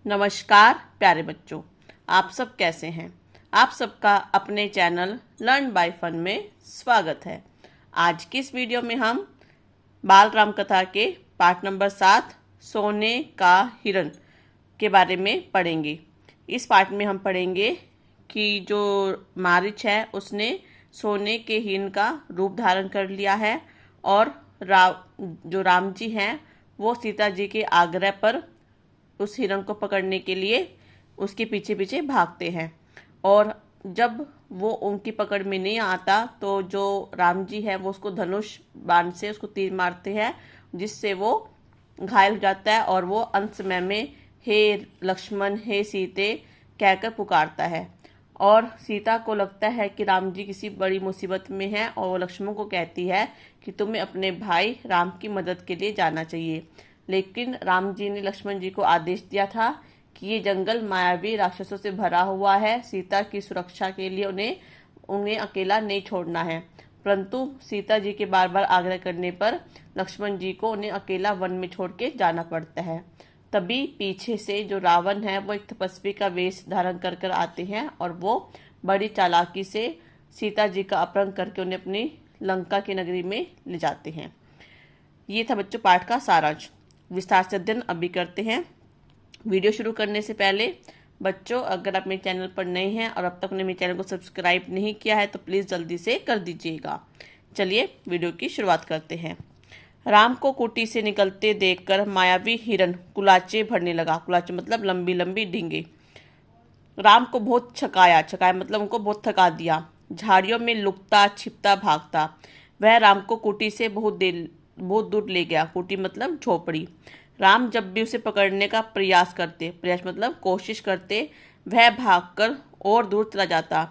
नमस्कार प्यारे बच्चों, आप सब कैसे हैं। आप सबका अपने चैनल लर्न बाय फन में स्वागत है। आज की इस वीडियो में हम बाल राम कथा के पाठ नंबर 7 सोने का हिरण के बारे में पढ़ेंगे। इस पाठ में हम पढ़ेंगे कि जो मारीच है उसने सोने के हिरण का रूप धारण कर लिया है और जो राम जी हैं वो सीता जी के आग्रह पर उस हिरण को पकड़ने के लिए उसके पीछे पीछे भागते हैं। और जब वो उनकी पकड़ में नहीं आता तो जो राम जी है वो उसको धनुष बाण से उसको तीर मारते हैं, जिससे वो घायल हो जाता है और वो अंत समय में हे लक्ष्मण हे सीते कहकर पुकारता है। और सीता को लगता है कि राम जी किसी बड़ी मुसीबत में हैं और वो लक्ष्मण को कहती है कि तुम्हें अपने भाई राम की मदद के लिए जाना चाहिए। लेकिन राम जी ने लक्ष्मण जी को आदेश दिया था कि ये जंगल मायावी राक्षसों से भरा हुआ है, सीता की सुरक्षा के लिए उन्हें अकेला नहीं छोड़ना है। परंतु सीता जी के बार बार आग्रह करने पर लक्ष्मण जी को उन्हें अकेला वन में छोड़ के जाना पड़ता है। तभी पीछे से जो रावण है वो एक तपस्वी का वेश धारण कर आते हैं और वो बड़ी चालाकी से सीता जी का अपहरण करके उन्हें अपनी लंका की नगरी में ले जाते हैं। ये था बच्चों पाठ का सारांश। विस्तार से अध्ययन अभी करते हैं। वीडियो शुरू करने से पहले बच्चों, अगर आप मेरे चैनल पर नए हैं और अब तक ने मेरे चैनल को सब्सक्राइब नहीं किया है तो प्लीज़ जल्दी से कर दीजिएगा। चलिए वीडियो की शुरुआत करते हैं। राम को कुटी से निकलते देखकर मायावी हिरण कुलाचे भरने लगा। कुलाचे मतलब लंबी लंबी डींगे। राम को बहुत छकाया मतलब उनको बहुत थका दिया। झाड़ियों में लुकता छिपता भागता वह राम को कुटी से बहुत दूर ले गया। कुटी मतलब झोपड़ी। राम जब भी उसे पकड़ने का प्रयास मतलब कोशिश करते, वह भागकर और दूर चला जाता।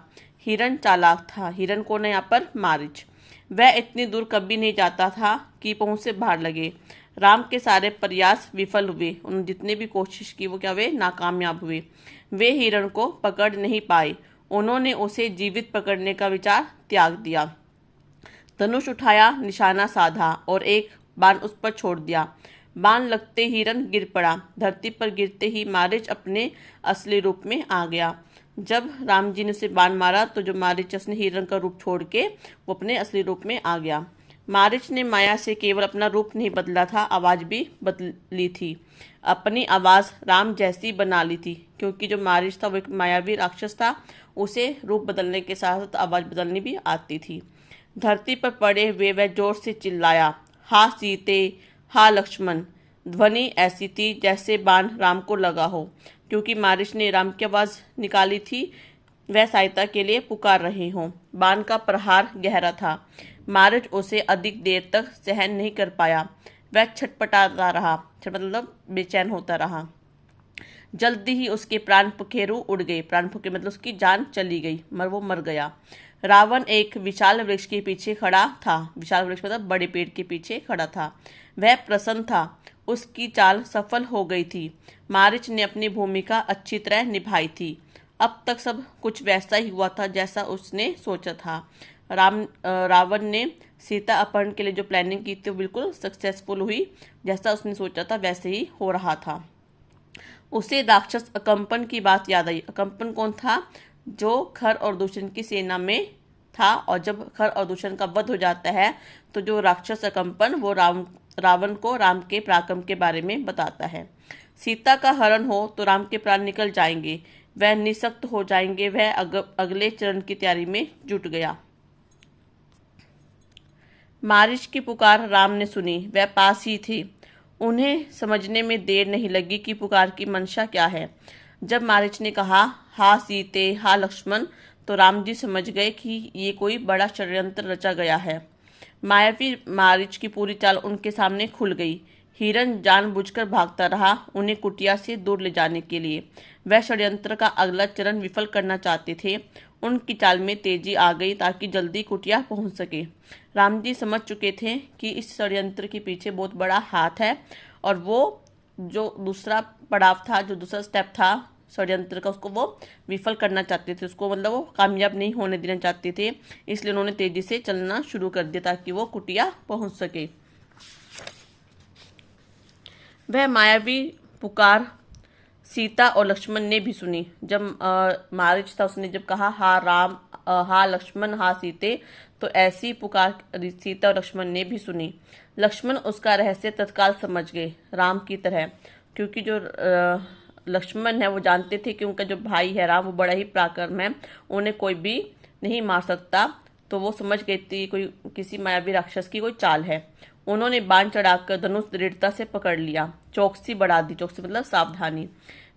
हिरण चालाक था। हिरण को न यहाँ पर मारीच। वह इतनी दूर कभी नहीं जाता था कि पहुंच से बाहर लगे। राम के सारे प्रयास विफल हुए। उन्होंने जितने भी कोशिश की वो क्या हुए, नाकामयाब हुए। वे हिरण को पकड़ नहीं पाए। उन्होंने उसे जीवित पकड़ने का विचार त्याग दिया। धनुष उठाया, निशाना साधा और एक बाण उस पर छोड़ दिया। बाण लगते हिरण गिर पड़ा। धरती पर गिरते ही मारीच अपने असली रूप में आ गया। जब राम जी ने उसे बाण मारा तो जो मारीच उसने हिरण का रूप छोड़ के वो अपने असली रूप में आ गया। मारीच ने माया से केवल अपना रूप नहीं बदला था, आवाज भी बदली थी। अपनी आवाज राम जैसी बना ली थी, क्योंकि जो मारीच था वो एक मायावी राक्षस था। उसे रूप बदलने के साथ साथ आवाज बदलनी भी आती थी। धरती पर पड़े हुए वह जोर से चिल्लाया, हा सीते हा लक्ष्मण। ध्वनि ऐसी थी जैसे बाण राम को लगा हो, क्योंकि मारीच ने राम की आवाज निकाली थी। वह सहायता के लिए पुकार रहे हों। बाण का प्रहार गहरा था। मारीच उसे अधिक देर तक सहन नहीं कर पाया। वह छटपटाता रहा, मतलब बेचैन होता रहा। जल्दी ही उसके प्राण पखेरु उड़ गए। प्राण पखेरु मतलब उसकी जान चली गई, वो मर गया। रावण एक विशाल वृक्ष के पीछे खड़ा था। विशाल वृक्ष मतलब बड़े पेड़ के पीछे खड़ा था। वह प्रसन्न था। उसकी चाल सफल हो गई थी। मारीच ने अपनी भूमिका अच्छी तरह निभाई थी। अब तक सब कुछ वैसा ही हुआ था जैसा उसने सोचा था। रावण ने सीता अपहरण के लिए जो प्लानिंग की थी वो बिल्कुल सक्सेसफुल हुई। जैसा उसने सोचा था वैसे ही हो रहा था। उसे राक्षस अकंपन की बात याद आई। अकंपन कौन था? जो खर और दूषण की सेना में था, और जब खर और दूषण का वध हो जाता है तो जो राक्षस अकंपन वो रावण को राम के पराक्रम के बारे में बताता है। सीता का हरण हो तो राम के प्राण निकल जाएंगे, वह निशक्त हो जाएंगे। वह अगले चरण की तैयारी में जुट गया। मारीच की पुकार राम ने सुनी। वह पास ही थे। उन्हें समझने में देर नहीं लगी कि पुकार की मंशा क्या है। जब मारीच ने कहा, हा सीते हा लक्ष्मण, तो राम जी समझ गए कि ये कोई बड़ा षड्यंत्र रचा गया है। मायावी मारीच की पूरी चाल उनके सामने खुल गई। हिरण जानबूझकर भागता रहा, उन्हें कुटिया से दूर ले जाने के लिए। वह षड्यंत्र का अगला चरण विफल करना चाहते थे। उनकी चाल में तेजी आ गई ताकि जल्दी कुटिया पहुंच सके। राम जी समझ चुके थे कि इस षड्यंत्र के पीछे बहुत बड़ा हाथ है, और वो जो दूसरा पड़ाव था, जो दूसरा स्टेप था षड्यंत्र का, उसको वो विफल करना चाहते थे। उसको मतलब वो कामयाब नहीं होने देना चाहते थे। इसलिए उन्होंने तेजी से चलना शुरू कर दिया ताकि वो कुटिया पहुंच सके। वह मायावी पुकार सीता और लक्ष्मण ने भी सुनी। जब मारीच था उसने जब कहा हा राम हा लक्ष्मण हा सीते, तो ऐसी पुकार सीता और लक्ष्मण ने भी सुनी। लक्ष्मण उसका रहस्य तत्काल समझ गए, राम की तरह, क्योंकि जो लक्ष्मण है वो जानते थे कि उनका जो भाई है राम वो बड़ा ही पराक्रम है, उन्हें कोई भी नहीं मार सकता। तो वो समझ गए थे कोई किसी मायावी राक्षस की कोई चाल है। उन्होंने बाण चढ़ाकर धनुष दृढ़ता से पकड़ लिया, चौकसी बढ़ा दी, चौकसी मतलब सावधानी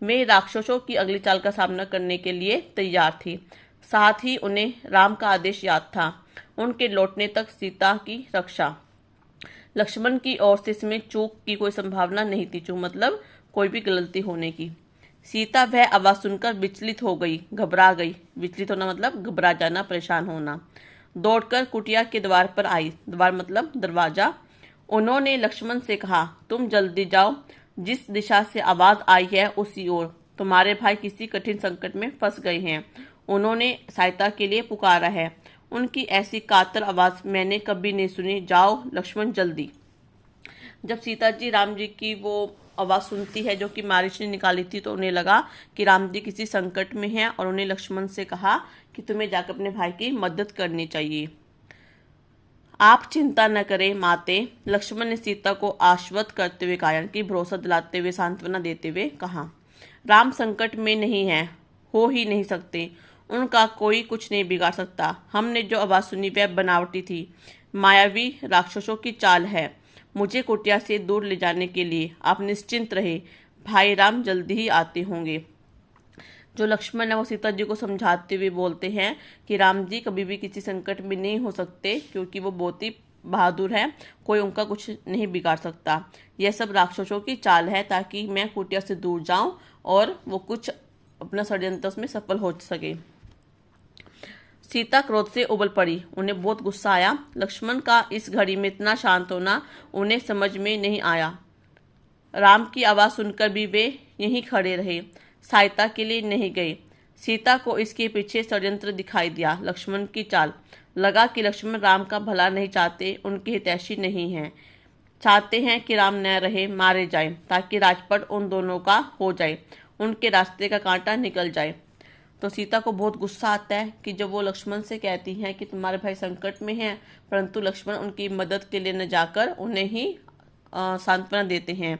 में राक्षसों की अगली चाल का सामना करने के लिए तैयार थी। साथ ही उन्हें राम का आदेश याद था, उनके लौटने तक सीता की रक्षा। लक्ष्मण की ओर से इसमें चूक की कोई संभावना नहीं थी, चूक मतलब कोई भी गलती होने की। सीता वह आवाज सुनकर विचलित हो गई, घबरा गई। विचलित होना मतलब घबरा जाना, परेशान होना। दौड़कर कुटिया के द्वार पर आई, द्वार मतलब दरवाजा। उन्होंने लक्ष्मण से कहा, तुम जल्दी जाओ, जिस दिशा से आवाज आई है उसी ओर। तुम्हारे भाई किसी कठिन संकट में फंस गए हैं, उन्होंने सहायता के लिए पुकारा है। उनकी ऐसी कातर आवाज मैंने कभी नहीं सुनी, जाओ लक्ष्मण जल्दी। जब सीता जी राम जी की वो आवाज सुनती है जो कि मारीच ने निकाली थी, तो उन्हें लगा कि राम जी किसी संकट में हैं और उन्हें लक्ष्मण से कहा कि तुम्हें जाकर अपने भाई की मदद करनी चाहिए। आप चिंता न करें माते, लक्ष्मण ने सीता को आश्वस्त करते हुए कहा, कि भरोसा दिलाते हुए सांत्वना देते हुए कहा। राम संकट में नहीं है, हो ही नहीं सकते, उनका कोई कुछ नहीं बिगाड़ सकता। हमने जो आवाज सुनी वह बनावटी थी, मायावी राक्षसों की चाल है। मुझे कुटिया से दूर ले जाने के लिए आप निश्चिंत रहे, भाई राम जल्दी ही आते होंगे। जो लक्ष्मण है वो सीता जी को समझाते हुए बोलते हैं कि राम जी कभी भी किसी संकट में नहीं हो सकते, क्योंकि वो बहुत ही बहादुर है, कोई उनका कुछ नहीं बिगाड़ सकता। यह सब राक्षसों की चाल है ताकि मैं कुटिया से दूर जाऊं और वो कुछ अपना षड्यंत्र उसमें सफल हो सके। सीता क्रोध से उबल पड़ी, उन्हें बहुत गुस्सा आया। लक्ष्मण का इस घड़ी में इतना शांत होना उन्हें समझ में नहीं आया। राम की आवाज सुनकर भी वे यहीं खड़े रहे, सहायता के लिए नहीं गए। सीता को इसके पीछे षड्यंत्र दिखाई दिया, लक्ष्मण की चाल। लगा कि लक्ष्मण राम का भला नहीं चाहते, उनके हितैषी नहीं हैं, चाहते हैं कि राम न रहे, मारे जाए, ताकि राजपट उन दोनों का हो जाए, उनके रास्ते का कांटा निकल जाए। तो सीता को बहुत गुस्सा आता है कि जब वो लक्ष्मण से कहती हैं कि तुम्हारे भाई संकट में हैं, परंतु लक्ष्मण उनकी मदद के लिए न जाकर उन्हें ही सांत्वना देते हैं।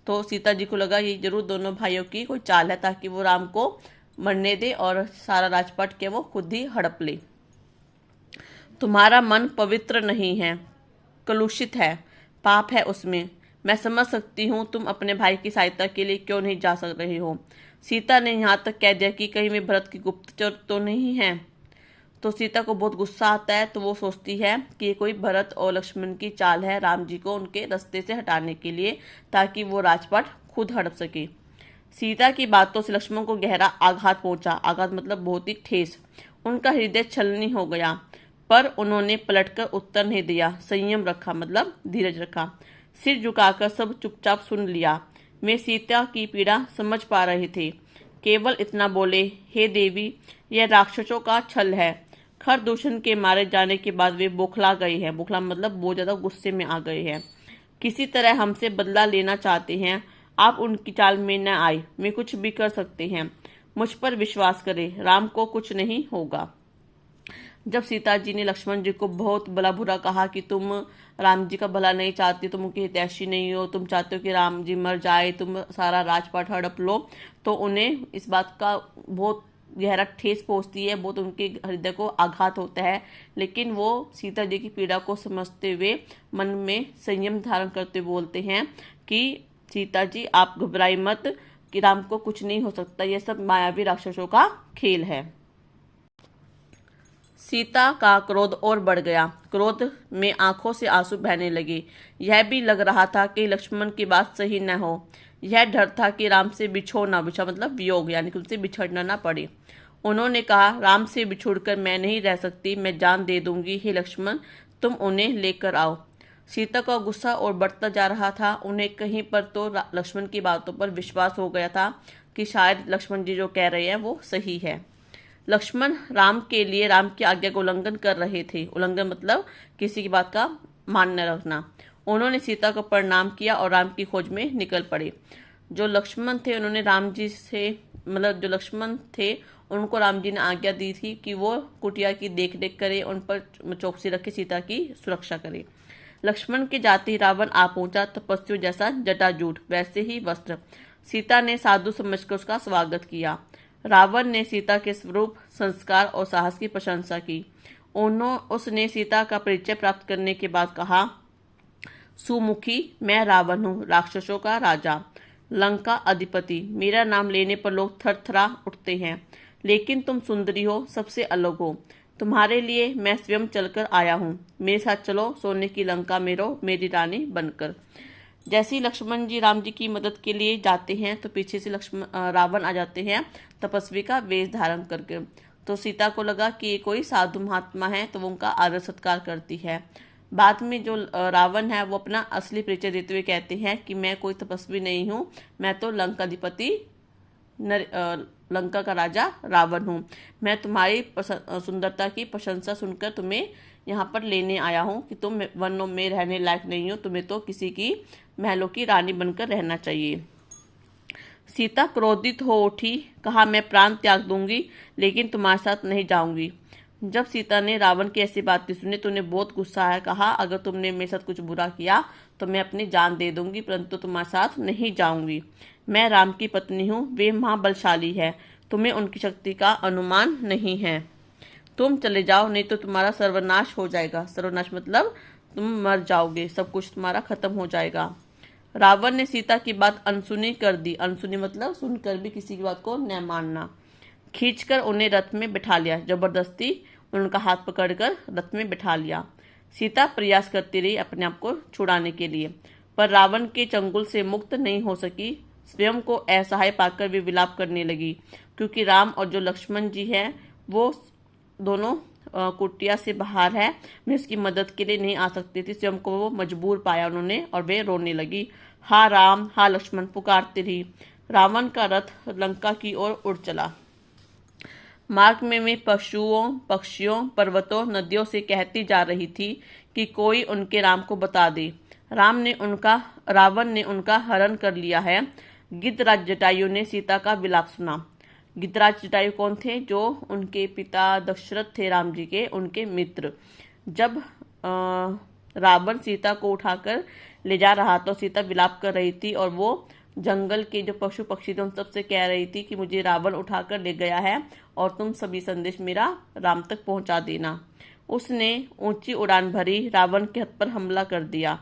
तो सीता जी को लगा ये जरूर दोनों भाइयों की कोई चाल है ताकि वो राम को मरने दे और सारा राजपाट के वो खुद ही हड़प ले। तुम्हारा मन पवित्र नहीं है, कलुषित है, पाप है उसमें। मैं समझ सकती हूँ तुम अपने भाई की सहायता के लिए क्यों नहीं जा सक रहे हो। सीता ने यहाँ तक कह दिया कि कहीं वे भरत की गुप्तचर तो नहीं है। तो सीता को बहुत गुस्सा आता है, तो वो सोचती है कि ये कोई भरत और लक्ष्मण की चाल है राम जी को उनके रास्ते से हटाने के लिए, ताकि वो राजपाट खुद हड़प सके। सीता की बातों से लक्ष्मण को गहरा आघात पहुंचा, आघात मतलब बहुत ही ठेस। उनका हृदय छलनी हो गया, पर उन्होंने पलटकर उत्तर नहीं दिया, संयम रखा मतलब धीरज रखा। सिर झुकाकर सब चुपचाप सुन लिया। वे सीता की पीड़ा समझ पा रहे थे, केवल इतना बोले, हे देवी, यह राक्षसों का छल है। खर दूषण के मारे जाने के बाद वे बौखला गए हैं, बौखला मतलब बहुत ज्यादा गुस्से में आ गए हैं, किसी तरह हमसे बदला लेना चाहते हैं। आप उनकी चाल में न आए, वे कुछ भी कर सकते हैं, मुझ पर विश्वास करें, राम को कुछ नहीं होगा। जब सीता जी ने लक्ष्मण जी को बहुत भला बुरा कहा कि तुम राम जी का भला नहीं चाहती, तुम उनकी हितैषी नहीं हो, तुम चाहते हो कि राम जी मर जाए, तुम सारा राजपाट हड़प लो, तो उन्हें इस बात का बहुत गहरा ठेस पहुंचती है, बहुत उनके हृदय को आघात होता है। लेकिन वो सीता जी की पीड़ा को समझते हुए मन में संयम धारण करते बोलते हैं कि सीता जी आप घबराई मत, कि राम को कुछ नहीं हो सकता, यह सब मायावी राक्षसों का खेल है। सीता का क्रोध और बढ़ गया, क्रोध में आंखों से आंसू बहने लगे। यह भी लग रहा था कि लक्ष्मण की बात सही न हो। यह डर था कि राम से बिछोड़ना, बिछा मतलब वियोग, यानी कि उनसे बिछड़ना ना पड़े। उन्होंने कहा, राम से बिछुड़कर मैं नहीं रह सकती, मैं जान दे दूंगी। हे लक्ष्मण, तुम उन्हें लेकर आओ। सीता का गुस्सा और बढ़ता जा रहा था। उन्हें कहीं पर तो लक्ष्मण की बातों पर विश्वास हो गया था कि शायद लक्ष्मण जी जो कह रहे हैं वो सही है। लक्ष्मण राम के लिए राम की आज्ञा का उल्लंघन कर रहे थे। उल्लंघन मतलब किसी की बात का मान न रखना। उन्होंने सीता को प्रणाम किया और राम की खोज में निकल पड़े। जो लक्ष्मण थे उन्होंने राम जी से, मतलब जो लक्ष्मण थे उनको राम जी ने आज्ञा दी थी कि वो कुटिया की देख रेख करे, उन पर चौकसी रखे, सीता की सुरक्षा करे। लक्ष्मण के जाते ही रावण आ पहुंचा, तपस्वियों जैसा जटाजूट वैसे ही वस्त्र। सीता ने साधु समझकर उसका स्वागत किया। रावण ने सीता के स्वरूप, संस्कार और साहस की प्रशंसा की। उसने सीता का परिचय प्राप्त करने के बाद कहा, सुमुखी, मैं रावण हूँ, राक्षसों का राजा, लंका अधिपति। मेरा नाम लेने पर लोग थरथरा उठते हैं, लेकिन तुम सुंदरी हो, सबसे अलग हो। तुम्हारे लिए मैं स्वयं चलकर आया हूँ। मेरे साथ चलो, सोने की लंका में रहो, मेरी रानी बनकर। जैसे ही लक्ष्मण जी राम जी की मदद के लिए जाते हैं तो पीछे से रावण आ जाते हैं तपस्वी का वेश धारण करके। तो सीता को लगा कि ये कोई साधु महात्मा है, तो वो उनका आदर सत्कार करती है। बाद में जो रावण है वो अपना असली परिचय देते हुए कहते हैं कि मैं कोई तपस्वी नहीं हूँ, मैं तो लंकाधिपति लंका का राजा रावण हूँ। मैं तुम्हारी सुंदरता की प्रशंसा सुनकर तुम्हें यहाँ पर लेने आया हूँ कि तुम वनों में रहने लायक नहीं हो, तुम्हें तो किसी की महलों की रानी बनकर रहना चाहिए। सीता क्रोधित हो उठी, कहा, मैं प्राण त्याग दूंगी, लेकिन तुम्हारे साथ नहीं जाऊंगी। जब सीता ने रावण की ऐसी बातें सुनी तो उन्हें बहुत गुस्सा आया। कहा, अगर तुमने मेरे साथ कुछ बुरा किया तो मैं अपनी जान दे दूंगी, परंतु तुम्हारे साथ नहीं जाऊंगी। मैं राम की पत्नी हूँ, वे महाबलशाली है, तुम्हें उनकी शक्ति का अनुमान नहीं है। तुम चले जाओ, नहीं तो तुम्हारा सर्वनाश हो जाएगा। सर्वनाश मतलब तुम मर जाओगे, सब कुछ तुम्हारा खत्म हो जाएगा। रावण ने सीता की बात अनसुनी कर दी। अनसुनी मतलब सुनकर भी किसी की बात को न मानना। खींचकर उन्हें रथ में बिठा लिया, जबरदस्ती उनका हाथ पकड़कर रथ में बिठा लिया। सीता प्रयास करती रही अपने आप को छुड़ाने के लिए, पर रावण के चंगुल से मुक्त नहीं हो सकी। स्वयं को असहाय पाकर वे विलाप करने लगी, क्योंकि राम और जो लक्ष्मण जी हैं वो दोनों कुटिया से बाहर है, मैं उसकी मदद के लिए नहीं आ सकती थी। स्वयं को वो मजबूर पाया उन्होंने और वे रोने लगी। हा राम, हा लक्ष्मण पुकारती रही। रावण का रथ लंका की ओर उड़ चला। मार्ग में वे पशुओं, पक्षियों, पर्वतों, नदियों से कहती जा रही थी कि कोई उनके राम को बता दे। रावण ने उनका हरण कर लिया है। गिद्धराज जटायु ने सीता का विलाप सुना। गिद्धराज जटायु कौन थे? जो उनके पिता दशरथ थे राम जी के, उनके मित्र। जब रावण सीता को उठाकर ले जा रहा तो सीता विलाप कर रही थी और वो जंगल के जो पशु पक्षी थे उन सबसे कह रही थी कि मुझे रावण उठाकर ले गया है और तुम सभी संदेश मेरा राम तक पहुंचा देना। उसने ऊंची उड़ान भरी, रावण के हथ पर हमला कर दिया।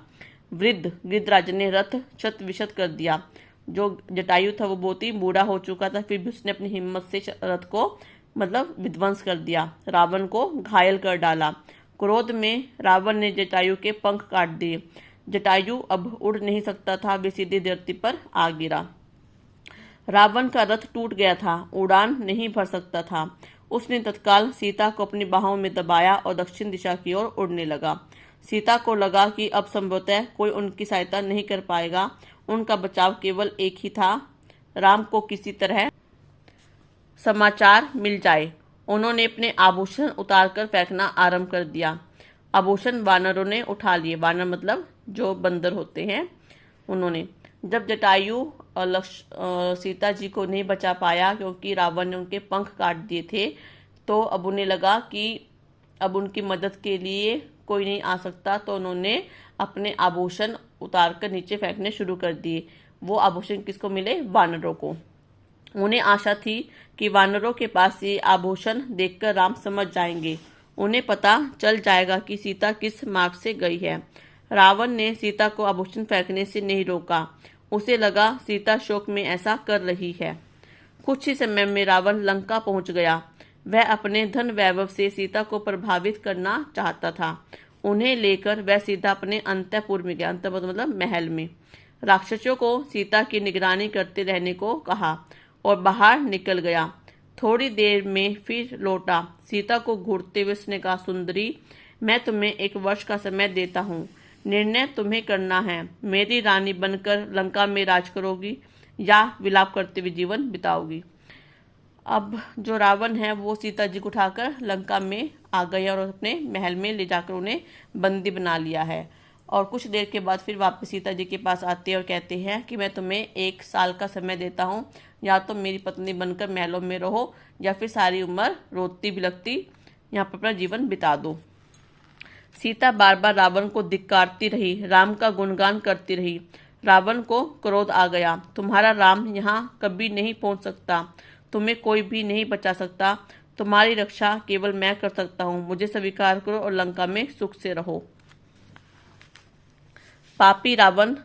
वृद्ध गिद्धराज ने रथ शत विशत कर दिया। जो जटायु था वो बहुत ही बूढ़ा हो चुका था, फिर भी उसने अपनी हिम्मत से रथ को मतलब विध्वंस कर दिया, रावण को घायल कर डाला। क्रोध में रावण ने जटायु के पंख काट दिए। जटायु अब उड़ नहीं सकता था, वे सीधे धरती पर आ गिरा। रावण का रथ टूट गया था, उड़ान नहीं भर सकता था। उसने तत्काल सीता को अपनी बाहों में दबाया और दक्षिण दिशा की ओर उड़ने लगा। सीता को लगा कि अब संभवतः कोई उनकी सहायता नहीं कर पाएगा। उनका बचाव केवल एक ही था, राम को किसी तरह समाचार मिल जाए। उन्होंने अपने आभूषण उतारकर फेंकना आरंभ कर दिया। आभूषण वानरों ने उठा लिए। वानर मतलब जो बंदर होते हैं, उन्होंने। जब जटायु सीता जी को नहीं बचा पाया क्योंकि रावण ने उनके पंख काट दिए थे, तो अब उन्हें लगा कि अब उनकी मदद के लिए कोई नहीं आ सकता, तो उन्होंने अपने आभूषण उतारकर नीचे फेंकने शुरू कर दिए। वो आभूषण किसको मिले? वानरों को। उन्हें आशा थी कि वानरों के पास ये आभूषण देखकर राम समझ जाएंगे, उन्हें पता चल जाएगा कि सीता किस मार्ग से गई है। रावण ने सीता को आभूषण फेंकने से नहीं रोका। उसे लगा सीता शोक में ऐसा कर रही है। कुछ ही समय में रावण लंका पहुंच गया। वह अपने धन वैभव से सीता को प्रभावित करना चाहता था। उन्हें लेकर वह सीधा अपने अंतःपुर में गया। अंतःपुर मतलब महल में। राक्षसों को सीता की निगरानी करते रहने को कहा और बाहर निकल गया। थोड़ी देर में फिर लौटा। सीता को घूरते हुए उसने कहा, सुंदरी, मैं तुम्हें 1 वर्ष का समय देता हूँ। निर्णय तुम्हें करना है। मेरी रानी बनकर लंका में राज करोगी या विलाप करते हुए जीवन बिताओगी। अब जो रावण है वो सीता जी को उठाकर लंका में आ गए और अपने महल में ले जाकर उन्हें बंदी बना लिया है। और कुछ देर के बाद फिर वापस सीता जी के पास आते हैं और कहते हैं कि मैं तुम्हें 1 साल का समय देता हूँ, या तो मेरी पत्नी बनकर महलों में रहो या फिर सारी उम्र रोती बिलखती यहाँ पर अपना जीवन बिता दो। सीता बार बार रावण को धिक्कारती रही, राम का गुणगान करती रही। रावण को क्रोध आ गया, तुम्हारा राम यहाँ कभी नहीं पहुंच सकता, तुम्हें कोई भी नहीं बचा सकता, तुम्हारी रक्षा केवल मैं कर सकता हूँ, मुझे स्वीकार करो और लंका में सुख से रहो। पापी रावण,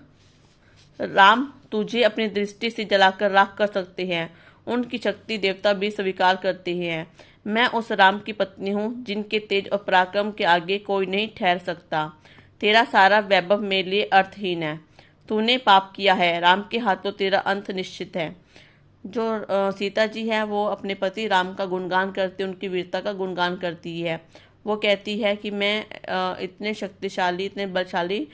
राम तुझे अपनी दृष्टि से जलाकर राख कर सकते हैं, उनकी शक्ति देवता भी स्वीकार करते हैं। मैं उस राम की पत्नी हूँ जिनके तेज और पराक्रम के आगे कोई नहीं ठहर सकता। तेरा सारा वैभव मेरे लिए अर्थहीन है, तूने पाप किया है, राम के हाथों तेरा अंत निश्चित है। जो सीता जी है वो अपने पति राम का गुणगान करती, उनकी वीरता का गुणगान करती है। वो कहती है कि मैं इतने शक्तिशाली, इतने बलशाली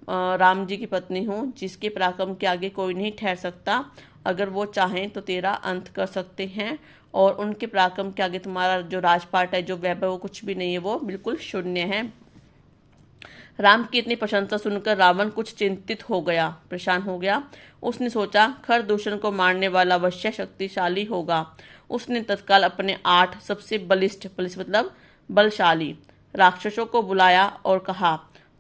राम जी की पत्नी हूँ जिसके पराक्रम के आगे कोई नहीं ठहर सकता। अगर वो चाहें तो तेरा अंत कर सकते हैं, और उनके पराक्रम के आगे तुम्हारा जो राजपाट है, जो वैभव, वो कुछ भी नहीं है, वो बिल्कुल शून्य है। राम की इतनी प्रशंसा सुनकर रावण कुछ चिंतित हो गया, परेशान हो गया। उसने सोचा खरदूषण को मारने वाला अवश्य शक्तिशाली होगा। उसने तत्काल अपने 8 सबसे बलिष्ठ मतलब बलशाली राक्षसों को बुलाया और कहा,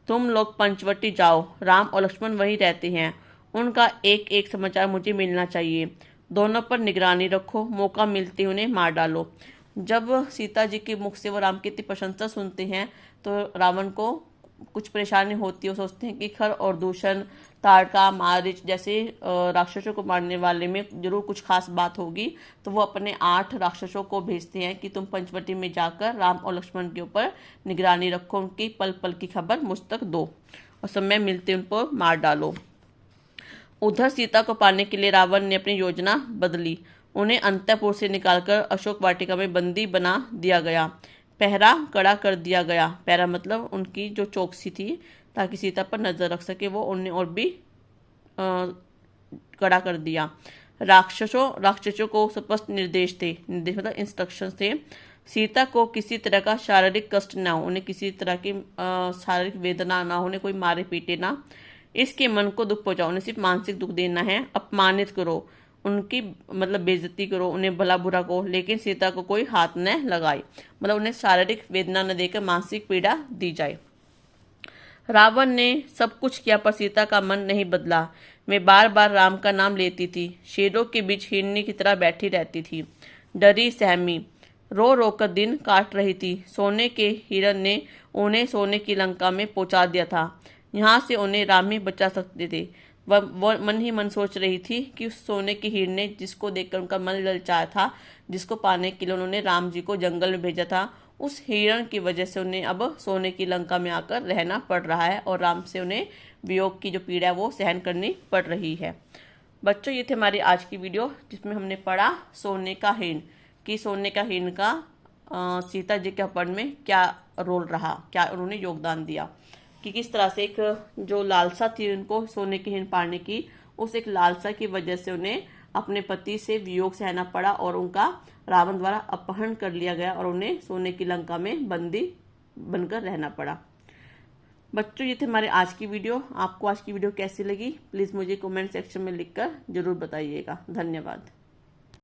तुम लोग पंचवटी जाओ, राम और लक्ष्मण वहीं रहते हैं, उनका एक एक समाचार मुझे मिलना चाहिए। दोनों पर निगरानी रखो, मौका मिलते उन्हें मार डालो। जब सीता जी के मुख से वो राम की इतनी प्रशंसा सुनते हैं तो रावण को कुछ परेशानी होती है। वो सोचते हैं कि खर और दूषण, ताड़का, मारिच जैसे राक्षसों को मारने वाले में जरूर कुछ खास बात होगी। तो वो अपने 8 राक्षसों को भेजते हैं कि तुम पंचवटी में जाकर राम और लक्ष्मण के ऊपर निगरानी रखो, उनकी पल पल की खबर मुझ तक दो और समय मिलते उनको मार डालो। उधर सीता को पाने के लिए रावण ने अपनी योजना बदली। उन्हें अंतःपुर से निकालकर अशोक वाटिका में बंदी बना दिया गया। पहरा कड़ा कर दिया गया। पहरा मतलब उनकी जो चौकसी थी, ताकि सीता पर नजर रख सके, वो उन्हें और भी कड़ा कर दिया। राक्षसों को स्पष्ट निर्देश मतलब इंस्ट्रक्शन थे, सीता को किसी तरह का शारीरिक कष्ट ना हो, उन्हें किसी तरह की शारीरिक वेदना ना हो, उन्हें कोई मारे पीटे ना, इसके मन को दुख पहुंचाओ, उन्हें सिर्फ मानसिक दुख देना है। अपमानित करो, उनकी मतलब बेइज्जती करो, उन्हें भला बुरा कहो, लेकिन सीता को कोई हाथ न लगाए, मतलब उन्हें शारीरिक वेदना न देकर मानसिक पीड़ा दी जाए। रावण ने सब कुछ किया पर सीता का मन नहीं बदला। मैं बार बार राम का नाम लेती थी, शेरों के बीच हिरनी की तरह बैठी रहती थी, डरी सहमी, रो रो कर दिन काट रही थी। सोने के हिरण ने उन्हें सोने की लंका में पहुंचा दिया था, यहाँ से उन्हें राम ही बचा सकते थे। वह मन ही मन सोच रही थी कि उस सोने की हिरण ने, जिसको देखकर उनका मन ललचाया था, जिसको पाने के लिए उन्होंने राम जी को जंगल में भेजा था, उस हिरण की वजह से उन्हें अब सोने की लंका में आकर रहना पड़ रहा है और राम से उन्हें वियोग की जो पीड़ा है वो सहन करनी पड़ रही है। बच्चों, ये थे हमारी आज की वीडियो जिसमें हमने पढ़ा सोने का हिरण, कि सोने का हिरण का सीता जी के अपहरण में क्या रोल रहा, क्या उन्होंने योगदान दिया, कि किस तरह से एक जो लालसा थी उनको सोने की हिरण पाने की, उस एक लालसा की वजह से उन्हें अपने पति से वियोग सहना पड़ा और उनका रावण द्वारा अपहरण कर लिया गया और उन्हें सोने की लंका में बंदी बनकर रहना पड़ा। बच्चों, ये थे हमारे आज की वीडियो। आपको आज की वीडियो कैसी लगी प्लीज़ मुझे कमेंट सेक्शन में लिखकर जरूर बताइएगा। धन्यवाद।